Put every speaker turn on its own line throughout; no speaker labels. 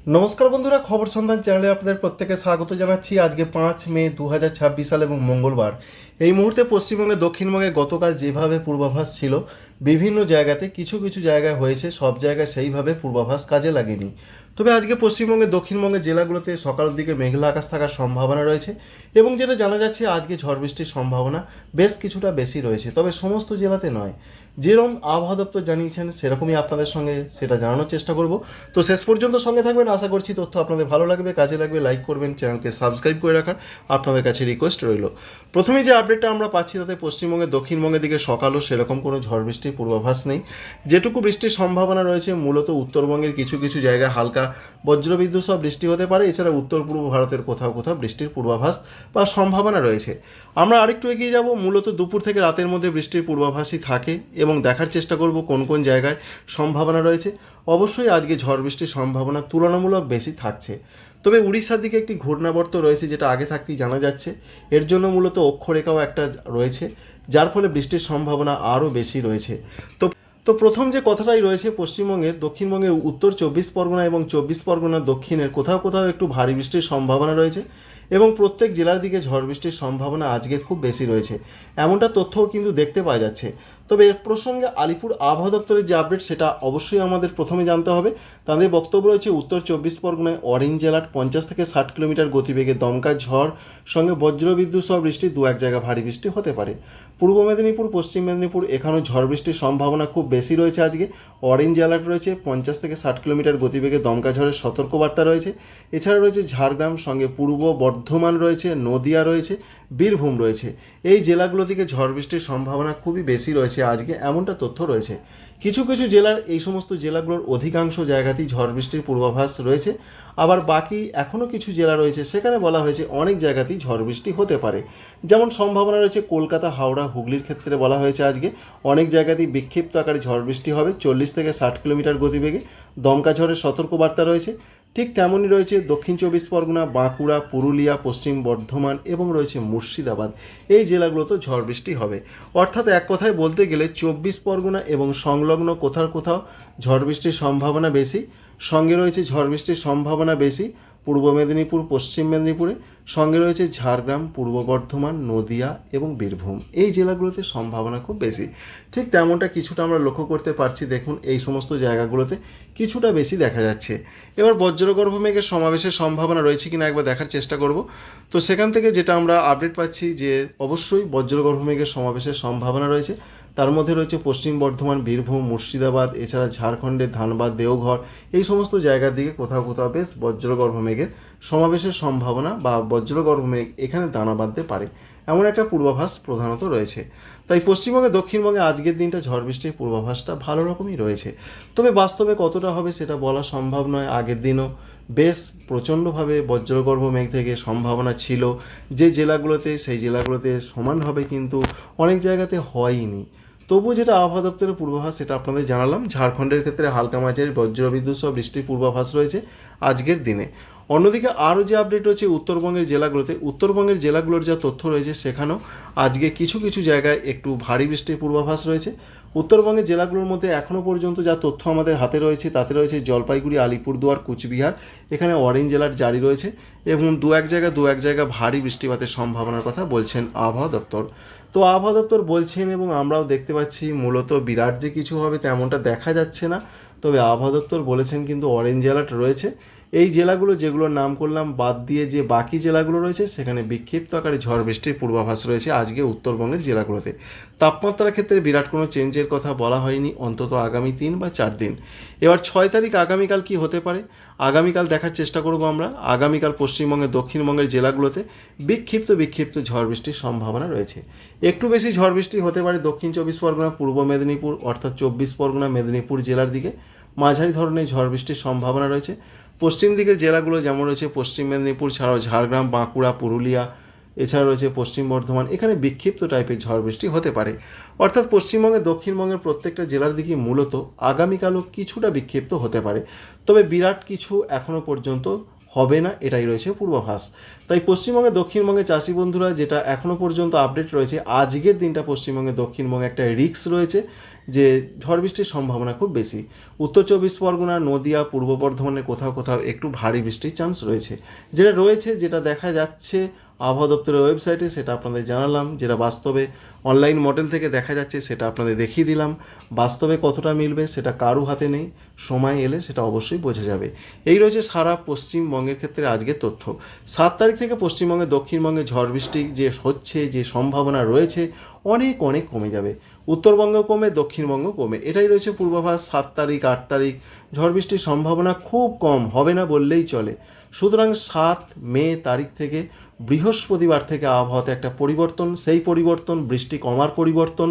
নমস্কার বন্ধুরা, খবর সন্ধান চ্যানেলে আপনাদের প্রত্যেকে স্বাগত জানাচ্ছি। আজকে 5 মে 2026 সাল এবং মঙ্গলবার। এই মুহূর্তে পশ্চিমবঙ্গে দক্ষিণবঙ্গে গতকাল যেভাবে পূর্বাভাস ছিল বিভিন্ন জায়গাতে কিছু কিছু জায়গায় হয়েছে, সব জায়গায় সেইভাবে পূর্বাভাস কাজে লাগেনি। তবে আজকে পশ্চিমবঙ্গের দক্ষিণবঙ্গের জেলাগুলোতে সকালের দিকে মেঘলা আকাশ থাকার সম্ভাবনা রয়েছে এবং যেটা জানা যাচ্ছে আজকে ঝড় বৃষ্টির সম্ভাবনা বেশ কিছুটা বেশি রয়েছে, তবে সমস্ত জেলাতে নয়। যেরকম আবহাওয়া দপ্তর জানিয়েছেন সেরকমই আপনাদের সঙ্গে সেটা জানানোর চেষ্টা করব। তো শেষ পর্যন্ত সঙ্গে থাকবেন, আশা করছি তথ্য আপনাদের ভালো লাগবে, কাজে লাগবে। লাইক করবেন, চ্যানেলকে সাবস্ক্রাইব করে রাখার আপনাদের কাছে রিকোয়েস্ট রইল। প্রথমেই যে আপডেটটা আমরা পাচ্ছি তাতে পশ্চিমবঙ্গের দক্ষিণবঙ্গের দিকে সকালও সেরকম কোনো ঝড় বৃষ্টির পূর্বাভাস নেই। যেটুকু বৃষ্টির সম্ভাবনা রয়েছে মূলত উত্তরবঙ্গের কিছু কিছু জায়গায় হালকা বজ্রবিদ্যুৎ সহ বৃষ্টি হতে পারে। এছাড়া উত্তর পূর্ব ভারতের কোথাও কোথাও বৃষ্টির পূর্বাভাস বা সম্ভাবনা রয়েছে। আমরা আরেকটু এগিয়ে যাব, মূলত দুপুর থেকে রাতের মধ্যে বৃষ্টির পূর্বাভাসই থাকে এবং দেখার চেষ্টা করব কোন কোন জায়গায় সম্ভাবনা রয়েছে। অবশ্যই আজকে ঝড় বৃষ্টির সম্ভাবনা তুলনামূলক বেশি থাকছে। তবে উড়িষ্যার দিকে একটি ঘূর্ণাবর্ত রয়েছে, যেটা আগে থাকতেই জানা যাচ্ছে। এর জন্য মূলত অক্ষরেখাও একটা রয়েছে, যার ফলে বৃষ্টির সম্ভাবনা আরও বেশি রয়েছে। তো তো প্রথম যে কথাটাই রয়েছে, পশ্চিমবঙ্গের দক্ষিণবঙ্গের উত্তর 24 পরগনা এবং 24 পরগনার দক্ষিণের কোথাও কোথাও একটু ভারী বৃষ্টির সম্ভাবনা রয়েছে এবং প্রত্যেক জেলার দিকে ঝড় বৃষ্টির সম্ভাবনা আজকে খুব বেশি রয়েছে, এমনটা তথ্যও কিন্তু দেখতে পাওয়া যাচ্ছে। তবে এর প্রসঙ্গে আলিপুর আবহাওয়া দপ্তরের যে আপডেট সেটা অবশ্যই আমাদের প্রথমে জানতে হবে। তাদের বক্তব্য রয়েছে উত্তর 24 পরগনায় অরেঞ্জ অ্যালার্ট, 50 থেকে 60 কিলোমিটার গতিবেগে দমকা ঝড় সঙ্গে বজ্রবিদ্যুৎ সহ বৃষ্টি, দু এক জায়গা ভারী বৃষ্টি হতে পারে। পূর্ব মেদিনীপুর, পশ্চিম মেদিনীপুর এখানেও ঝড় বৃষ্টির সম্ভাবনা খুব বেশি রয়েছে। আজকে অরেঞ্জ অ্যালার্ট রয়েছে, 50 থেকে 60 কিলোমিটার গতিবেগে দমকা ঝড়ের সতর্কবার্তা রয়েছে। এছাড়া রয়েছে ঝাড়গ্রাম, সঙ্গে পূর্ব বর্ধমান রয়েছে, নদিয়া রয়েছে, বীরভূম রয়েছে। এই জেলাগুলো থেকে ঝড় বৃষ্টির সম্ভাবনা খুবই বেশি রয়েছে আজকে, এমনটা তথ্য রয়েছে। কিছু কিছু জেলার, এই সমস্ত জেলাগুলোর অধিকাংশ জায়গাতেই ঝড় বৃষ্টির পূর্বাভাস রয়েছে। আবার বাকি এখনও কিছু জেলা রয়েছে সেখানে বলা হয়েছে অনেক জায়গাতেই ঝড় বৃষ্টি হতে পারে। যেমন সম্ভাবনা রয়েছে কলকাতা, হাওড়া, হুগলির ক্ষেত্রে বলা হয়েছে আজকে অনেক জায়গাতেই বিক্ষিপ্ত আকারে ঝড় বৃষ্টি হবে, 40 থেকে 60 কিলোমিটার গতিবেগে দমকা ঝড়ের সতর্কবার্তা রয়েছে। ঠিক তেমনই রয়েছে দক্ষিণ 24 পরগনা, বাঁকুড়া, পুরুলিয়া, পশ্চিম বর্ধমান এবং রয়েছে মুর্শিদাবাদ। এই জেলাগুলোতেও ঝড় বৃষ্টি হবে। অর্থাৎ এক কথায় বলতে গেলে 24 পরগনা এবং সংলগ্ন কোথাও কোথাও ঝড় বৃষ্টির সম্ভাবনা বেশি। সঙ্গে রয়েছে ঝড় বৃষ্টির সম্ভাবনা বেশি পূর্ব মেদিনীপুর, পশ্চিম মেদিনীপুরে। সঙ্গে রয়েছে ঝাড়গ্রাম, পূর্ব বর্ধমান, নদিয়া এবং বীরভূম। এই জেলাগুলোতে সম্ভাবনা খুব বেশি। ঠিক তেমনটা কিছুটা আমরা লক্ষ্য করতে পারছি। দেখুন এই সমস্ত জায়গাগুলোতে কিছুটা বেশি দেখা যাচ্ছে। এবার বজ্রগর্ভ মেঘের সমাবেশের সম্ভাবনা রয়েছে কিনা একবার দেখার চেষ্টা করব। তো সেখান থেকে যেটা আমরা আপডেট পাচ্ছি যে অবশ্যই বজ্রগর্ভ মেঘের সমাবেশের সম্ভাবনা রয়েছে। তার মধ্যে রয়েছে পশ্চিম বর্ধমান, বীরভূম, মুর্শিদাবাদ, এছাড়া ঝাড়খণ্ডের ধানবাদ, দেওঘর, এই সমস্ত জায়গার দিকে কোথাও কোথাও বেশ বজ্রগর্ভ মেঘের সমাবেশের সম্ভাবনা বা বজ্রগর্ভ মেঘ এখানে দানা বাঁধতে পারে, এমন একটা পূর্বাভাস প্রধানত রয়েছে। তাই পশ্চিমবঙ্গে দক্ষিণবঙ্গে আজকের দিনটা ঝড় বৃষ্টির পূর্বাভাসটা ভালো রকমই রয়েছে। তবে বাস্তবে কতটা হবে সেটা বলা সম্ভব নয়। আগের দিনও বেশ প্রচণ্ডভাবে বজ্রগর্ভ মেঘ থেকে সম্ভাবনা ছিল যে জেলাগুলোতে, সেই জেলাগুলোতে সমানভাবে কিন্তু অনেক জায়গাতে হয়নি। তবু যেটা আবহাওয়া দপ্তরের পূর্বাভাস সেটা আপনাদের জানালাম। ঝাড়খণ্ডের ক্ষেত্রে হালকা মাঝারি বজ্রবিদ্যুৎ সহ বৃষ্টির পূর্বাভাস রয়েছে আজকের দিনে। অন্যদিকে আরও যে আপডেট রয়েছে উত্তরবঙ্গের জেলাগুলোতে, উত্তরবঙ্গের জেলাগুলোর যা তথ্য রয়েছে সেখানেও আজকে কিছু কিছু জায়গায় একটু ভারী বৃষ্টির পূর্বাভাস রয়েছে। উত্তরবঙ্গের জেলাগুলোর মধ্যে এখনও পর্যন্ত যা তথ্য আমাদের হাতে রয়েছে তাতে রয়েছে জলপাইগুড়ি, আলিপুরদুয়ার, কুচবিহার, এখানে অরেঞ্জ অ্যালার্ট জারি রয়েছে এবং দু এক জায়গা ভারী বৃষ্টিপাতের সম্ভাবনার কথা বলছেন আবহাওয়া দপ্তর। তো আবহাওয়া দপ্তর বলছেন এবং আমরাও দেখতে পাচ্ছি মূলত বিরাট যে কিছু হবে তেমনটা দেখা যাচ্ছে না। তবে আবহাওয়া দপ্তর বলেছেন কিন্তু অরেঞ্জ অ্যালার্ট রয়েছে। এই জেলাগুলো যেগুলোর নাম করলাম বাদ দিয়ে যে বাকি জেলাগুলো রয়েছে সেখানে বিক্ষিপ্ত আকারে ঝড় বৃষ্টির পূর্বাভাস রয়েছে আজকে উত্তরবঙ্গের জেলাগুলোতে। তাপমাত্রার ক্ষেত্রে বিরাট কোনো চেঞ্জের কথা বলা হয়নি অন্তত আগামী 3 বা 4 দিন। এবার 6 তারিখ আগামীকাল কি হতে পারে আগামীকাল দেখার চেষ্টা করব আমরা। আগামীকাল পশ্চিমবঙ্গের দক্ষিণবঙ্গের জেলাগুলোতে বিক্ষিপ্ত ঝড় বৃষ্টির সম্ভাবনা রয়েছে। একটু বেশি ঝড় বৃষ্টি হতে পারে দক্ষিণ 24 পরগনা, পূর্ব মেদিনীপুর অর্থাৎ 24 পরগনা, মেদিনীপুর জেলার দিকে মাঝারি ধরনের ঝড় বৃষ্টির সম্ভাবনা রয়েছে। পশ্চিম দিকের জেলাগুলো যেমন রয়েছে পশ্চিম মেদিনীপুর ছাড়াও ঝাড়গ্রাম, বাঁকুড়া, পুরুলিয়া, এছাড়া রয়েছে পশ্চিম বর্ধমান, এখানে বিক্ষিপ্ত টাইপের ঝড় বৃষ্টি হতে পারে। অর্থাৎ পশ্চিমবঙ্গের দক্ষিণবঙ্গের প্রত্যেকটা জেলার দিকে মূলত আগামীকালও কিছুটা বিক্ষিপ্ত হতে পারে। তবে বিরাট কিছু এখনও পর্যন্ত হবে না, এটাই রয়েছে পূর্বাভাস। তাই পশ্চিমবঙ্গে দক্ষিণবঙ্গে চাষি বন্ধুরা যেটা এখনও পর্যন্ত আপডেট রয়েছে, আজকের দিনটা পশ্চিমবঙ্গে দক্ষিণবঙ্গে একটা রিস্ক রয়েছে যে ঝড় বৃষ্টির সম্ভাবনা খুব বেশি। উত্তর চব্বিশ পরগনা, নদিয়া, পূর্ব বর্ধমানে কোথাও কোথাও একটু ভারী বৃষ্টির চান্স রয়েছে। যেটা দেখা যাচ্ছে আবহাওয়া দপ্তরের ওয়েবসাইটে, সেটা আপনাদের জানালাম। যেটা বাস্তবে অনলাইন মডেল থেকে দেখা যাচ্ছে সেটা আপনাদের দেখিয়ে দিলাম। বাস্তবে কতটা মিলবে সেটা কারো হাতে নেই, সময় এলে সেটা অবশ্যই বোঝা যাবে। এই রয়েছে সারা পশ্চিমবঙ্গের ক্ষেত্রে আজকের তথ্য। 7 তারিখ থেকে পশ্চিমবঙ্গে, দক্ষিণবঙ্গে ঝড় বৃষ্টি যে হচ্ছে, যে সম্ভাবনা রয়েছে, অনেক অনেক কমে যাবে। উত্তরবঙ্গ কমে, দক্ষিণবঙ্গ কমে, এটাই রয়েছে পূর্বাভাস। 7 তারিখ 8 তারিখ ঝড় বৃষ্টির সম্ভাবনা খুব কম, হবে না বললেই চলে। সুতরাং 7 মে তারিখ থেকে, বৃহস্পতিবার থেকে আবহাওয়াতে একটা পরিবর্তন, সেই পরিবর্তন বৃষ্টি কমার পরিবর্তন,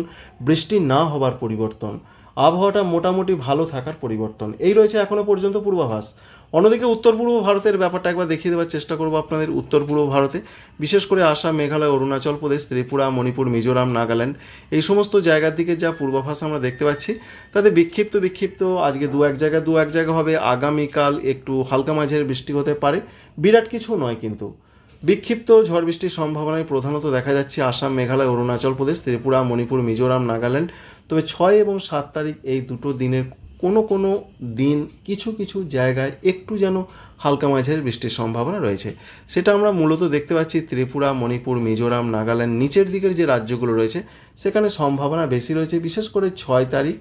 বৃষ্টি না হবার পরিবর্তন, আবহাওয়াটা মোটামুটি ভালো থাকার পরিবর্তন, এই রয়েছে এখনও পর্যন্ত পূর্বাভাস। অন্যদিকে উত্তর পূর্ব ভারতের ব্যাপারটা একবার দেখিয়ে দেওয়ার চেষ্টা করবো আপনাদের। উত্তর পূর্ব ভারতে বিশেষ করে আসাম, মেঘালয়, অরুণাচল প্রদেশ, ত্রিপুরা, মণিপুর, মিজোরাম, নাগাল্যান্ড, এই সমস্ত জায়গার দিকে যা পূর্বাভাস আমরা দেখতে পাচ্ছি, তাতে বিক্ষিপ্ত আজকে দু এক জায়গা হবে। আগামীকাল একটু হালকা মাঝারি বৃষ্টি হতে পারে, বিরাট কিছু নয়, কিন্তু বিক্ষিপ্ত ঝড় বৃষ্টির সম্ভাবনায় প্রধানত দেখা যাচ্ছে আসাম, মেঘালয়, অরুণাচল প্রদেশ, ত্রিপুরা, মণিপুর, মিজোরাম, নাগাল্যান্ড। তবে 6 এবং 7 তারিখ এই দুটো দিনের কোনো দিন কিছু জায়গায় একটু যেন হালকা মাঝারি বৃষ্টির সম্ভাবনা রয়েছে। সেটা আমরা মূলত দেখতে পাচ্ছি ত্রিপুরা, মণিপুর, মিজোরাম, নাগাল্যান্ড, নিচের দিকের যে রাজ্যগুলো রয়েছে সেখানে সম্ভাবনা বেশি রয়েছে। বিশেষ করে 6 তারিখ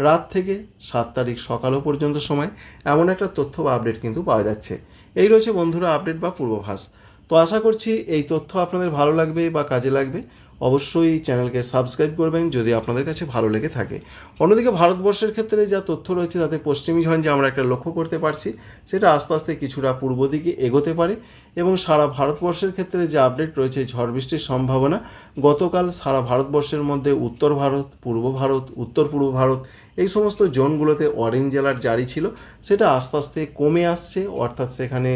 রাত থেকে 7 তারিখ সকালও পর্যন্ত সময় এমন একটা তথ্য বা আপডেট কিন্তু পাওয়া যাচ্ছে। এই রয়েছে বন্ধুরা আপডেট বা পূর্বাভাস। তো আশা করছি এই তথ্য আপনাদের ভালো লাগবে বা কাজে লাগবে। অবশ্যই চ্যানেলকে সাবস্ক্রাইব করবেন যদি আপনাদের কাছে ভালো লেগে থাকে। অন্যদিকে ভারতবর্ষের ক্ষেত্রে যা তথ্য রয়েছে তাতে পশ্চিমী ঝঞ্ঝা যে আমরা একটা লক্ষ্য করতে পারছি, সেটা আস্তে আস্তে কিছুটা পূর্ব দিকে এগোতে পারে। এবং সারা ভারতবর্ষের ক্ষেত্রে যে আপডেট রয়েছে ঝড় বৃষ্টির সম্ভাবনা, গতকাল সারা ভারতবর্ষের মধ্যে উত্তর ভারত, পূর্ব ভারত, উত্তর পূর্ব ভারত, এই সমস্ত জোনগুলোতে অরেঞ্জ অ্যালার্ট জারি ছিল, সেটা আস্তে আস্তে কমে আসছে। অর্থাৎ সেখানে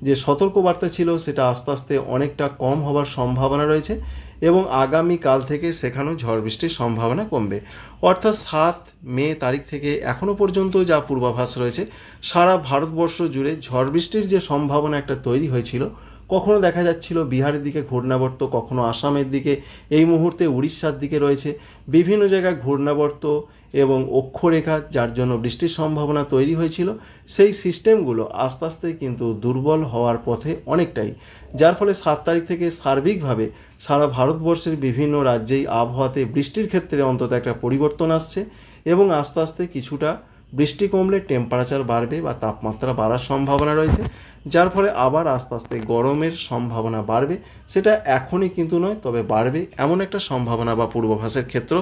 যে সতর্কবার্তা ছিল সেটা আস্তে আস্তে অনেকটা কম হবার সম্ভাবনা রয়েছে। এবং আগামীকাল থেকে সেখানেও ঝড় বৃষ্টির সম্ভাবনা কমবে। অর্থাৎ 7 মে তারিখ থেকে এখনও পর্যন্ত যা পূর্বাভাস রয়েছে, সারা ভারতবর্ষ জুড়ে ঝড় বৃষ্টির যে সম্ভাবনা একটা তৈরি হয়েছিল, কখনো দেখা যাচ্ছিল বিহারের দিকে ঘূর্ণাবর্ত, কখনো আসামের দিকে, এই মুহূর্তে উড়িষ্যার দিকে রয়েছে, বিভিন্ন জায়গায় ঘূর্ণাবর্ত এবং অক্ষরেখা, যার জন্য বৃষ্টির সম্ভাবনা তৈরি হয়েছিল, সেই সিস্টেমগুলো আস্তে আস্তে কিন্তু দুর্বল হওয়ার পথে অনেকটাই। যার ফলে 7 তারিখ থেকে সার্বিকভাবে সারা ভারতবর্ষের বিভিন্ন রাজ্যেই আবহাওয়াতে বৃষ্টির ক্ষেত্রে অন্তত একটা পরিবর্তন আসছে। এবং আস্তে আস্তে কিছুটা বৃষ্টি কমলে টেম্পারেচার বাড়বে বা তাপমাত্রা বাড়ার সম্ভাবনা রয়েছে, যার ফলে আবার আস্তে আস্তে গরমের সম্ভাবনা বাড়বে। সেটা এখনই কিন্তু নয়, তবে বাড়বে, এমন একটা সম্ভাবনা বা পূর্বাভাসের ক্ষেত্র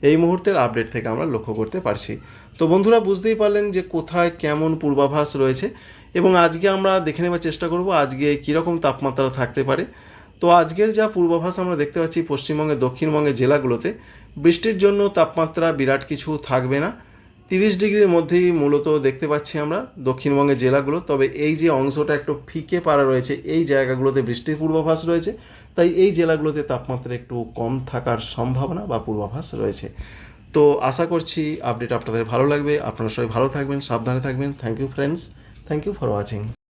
এই মুহূর্তের আপডেট থেকে আমরা লক্ষ্য করতে পারছি। তো বন্ধুরা বুঝতেই পারলেন যে কোথায় কেমন পূর্বাভাস রয়েছে। এবং আজকে আমরা দেখে নেওয়ার চেষ্টা করব আজকে কীরকম তাপমাত্রা থাকতে পারে। তো আজকের যা পূর্বাভাস আমরা দেখতে পাচ্ছি, পশ্চিমবঙ্গের দক্ষিণবঙ্গের জেলাগুলোতে বৃষ্টির জন্য তাপমাত্রা বিরাট কিছু থাকবে না, 30 ডিগ্রির মধ্যেই মূলত দেখতে পাচ্ছি আমরা দক্ষিণবঙ্গের জেলাগুলো। তবে এই যে অংশটা একটু ফিকে পাড়া রয়েছে, এই জায়গাগুলোতে বৃষ্টির পূর্বাভাস রয়েছে, তাই এই জেলাগুলোতে তাপমাত্রা একটু কম থাকার সম্ভাবনা বা পূর্বাভাস রয়েছে। তো আশা করছি আপডেট আপনাদের ভালো লাগবে। আপনারা সবাই ভালো থাকবেন, সাবধানে থাকবেন। Thank you friends, thank you for watching.